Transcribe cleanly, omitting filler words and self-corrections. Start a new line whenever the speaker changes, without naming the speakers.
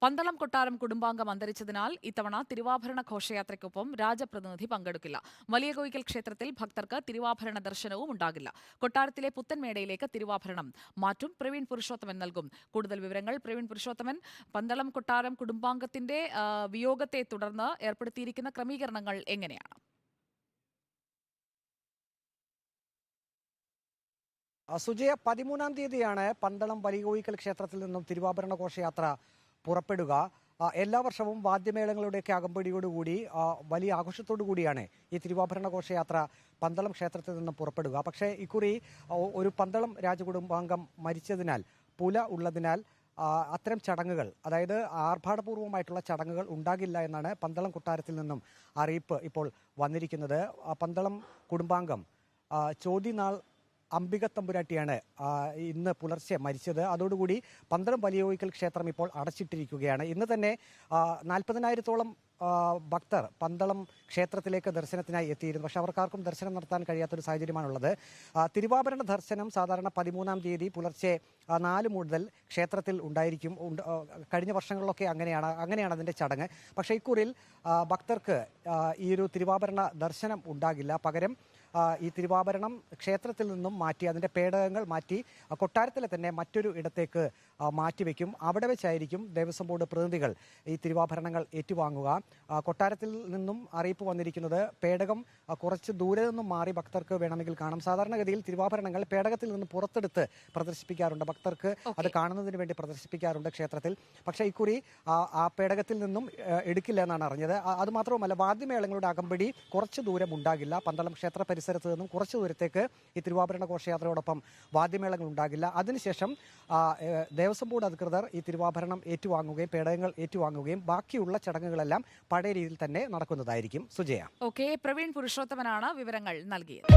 പന്തളം കൊട്ടാരം കുടുംബാംഗം അന്തരിച്ചതിനാൽ ഇത്തവണ തിരുവാഭരണ ഘോഷയാത്രയ്ക്കൊപ്പം രാജപ്രതിനിധി പങ്കെടുക്കില്ല. വലിയ കോയിക്കൽ ക്ഷേത്രത്തിൽ ഭക്തർക്ക് തിരുവാഭരണ ദർശനവും ഉണ്ടാകില്ല. കൊട്ടാരത്തിലെ പുത്തൻമേടയിലേക്ക് തിരുവാഭരണം മാറ്റും. പ്രവീൺ പുരുഷോത്തമൻ നൽകും കൂടുതൽ വിവരങ്ങൾ. പ്രവീൺ പുരുഷോത്തമൻ, പന്തളം കൊട്ടാരം കുടുംബാംഗത്തിന്റെ വിയോഗത്തെ തുടർന്ന് ഏർപ്പെടുത്തിയിരിക്കുന്ന ക്രമീകരണങ്ങൾ എങ്ങനെയാണ്?
സുജയ, 13-ാം തീയതിയാണ് പന്തളം വലിയ കോയിക്കൽ ക്ഷേത്രത്തിൽ നിന്നും തിരുവാഭരണ ഘോഷയാത്ര പുറപ്പെടുക. എല്ലാ വർഷവും വാദ്യമേളങ്ങളുടെയൊക്കെ അകമ്പടിയോടുകൂടി വലിയ ആഘോഷത്തോടു കൂടിയാണ് ഈ തിരുവാഭരണ ഘോഷയാത്ര പന്തളം ക്ഷേത്രത്തിൽ നിന്നും പുറപ്പെടുക. പക്ഷേ ഇക്കുറി ഒരു പന്തളം രാജകുടുംബാംഗം മരിച്ചതിനാൽ, പുല ഉള്ളതിനാൽ അത്തരം ചടങ്ങുകൾ, അതായത് ആർഭാടപൂർവമായിട്ടുള്ള ചടങ്ങുകൾ ഉണ്ടാകില്ല എന്നാണ് പന്തളം കൊട്ടാരത്തിൽ നിന്നും അറിയിപ്പ് ഇപ്പോൾ വന്നിരിക്കുന്നത്. പന്തളം കുടുംബാംഗം ചോദ്യനാൾ അംബിക തമ്പുരാട്ടിയാണ് ഇന്ന് പുലർച്ചെ മരിച്ചത്. അതോടുകൂടി പന്തളം വലിയ കോയിക്കൽ ക്ഷേത്രം ഇപ്പോൾ അടച്ചിട്ടിരിക്കുകയാണ്. ഇന്ന് തന്നെ 40,000-ഓളം ഭക്തർ പന്തളം ക്ഷേത്രത്തിലേക്ക് ദർശനത്തിനായി എത്തിയിരുന്നു. പക്ഷേ അവർക്കാർക്കും ദർശനം നടത്താൻ കഴിയാത്തൊരു സാഹചര്യമാണുള്ളത്. തിരുവാഭരണ ദർശനം സാധാരണ 13-ാം തീയതി പുലർച്ചെ 4 മുതൽ ക്ഷേത്രത്തിൽ ഉണ്ടായിരിക്കും. കഴിഞ്ഞ വർഷങ്ങളിലൊക്കെ അങ്ങനെയാണ് അതിൻ്റെ ചടങ്ങ്. പക്ഷേ ഇക്കുറിയിൽ ഭക്തർക്ക് ഈ ഒരു തിരുവാഭരണ ദർശനം ഉണ്ടാകില്ല. പകരം ഈ തിരുവാഭരണം ക്ഷേത്രത്തിൽ നിന്നും മാറ്റി, അതിൻ്റെ പേടകങ്ങൾ മാറ്റി കൊട്ടാരത്തിലെ തന്നെ മറ്റൊരു ഇടത്തേക്ക് മാറ്റിവെക്കും. അവിടെ വെച്ചായിരിക്കും ദേവസ്വം ബോർഡ് പ്രതിനിധികൾ ഈ തിരുവാഭരണങ്ങൾ ഏറ്റുവാങ്ങുക. കൊട്ടാരത്തിൽ നിന്നും അറിയിപ്പ് വന്നിരിക്കുന്നത് പേടകം കുറച്ച് ദൂരെ നിന്നും മാറി ഭക്തർക്ക് വേണമെങ്കിൽ കാണാം. സാധാരണഗതിയിൽ തിരുവാഭരണങ്ങൾ പേടകത്തിൽ നിന്ന് പുറത്തെടുത്ത് പ്രദർശിപ്പിക്കാറുണ്ട്, ഭക്തർക്ക് അത് കാണുന്നതിന് വേണ്ടി പ്രദർശിപ്പിക്കാറുണ്ട് ക്ഷേത്രത്തിൽ. പക്ഷേ ഇക്കുറി ആ പേടകത്തിൽ നിന്നും എടുക്കില്ല എന്നാണ് അറിഞ്ഞത്. അതുമാത്രവുമല്ല, വാദ്യമേളങ്ങളുടെ അകമ്പടി കുറച്ച് ദൂരം ഉണ്ടാകില്ല. പന്തളം ക്ഷേത്ര പരിസരത്ത് നിന്നും കുറച്ച് ദൂരത്തേക്ക് ഈ തിരുവാഭരണ ഘോഷയാത്രയോടൊപ്പം വാദ്യമേളങ്ങൾ ഉണ്ടാകില്ല. അതിനുശേഷം ദേവസ്വം ബോർഡ് അധികൃതർ ഈ തിരുവാഭരണം ഏറ്റുവാങ്ങുകയും പേടകങ്ങൾ ഏറ്റുവാങ്ങുകയും ബാക്കിയുള്ള ചടങ്ങുകളെല്ലാം പഴയ രീതിയിൽ തന്നെ നടക്കുന്നതായിരിക്കും. സുജയ.
പ്രവീൺ പുരുഷോത്തമനാണ് വിവരങ്ങൾ നൽകിയത്.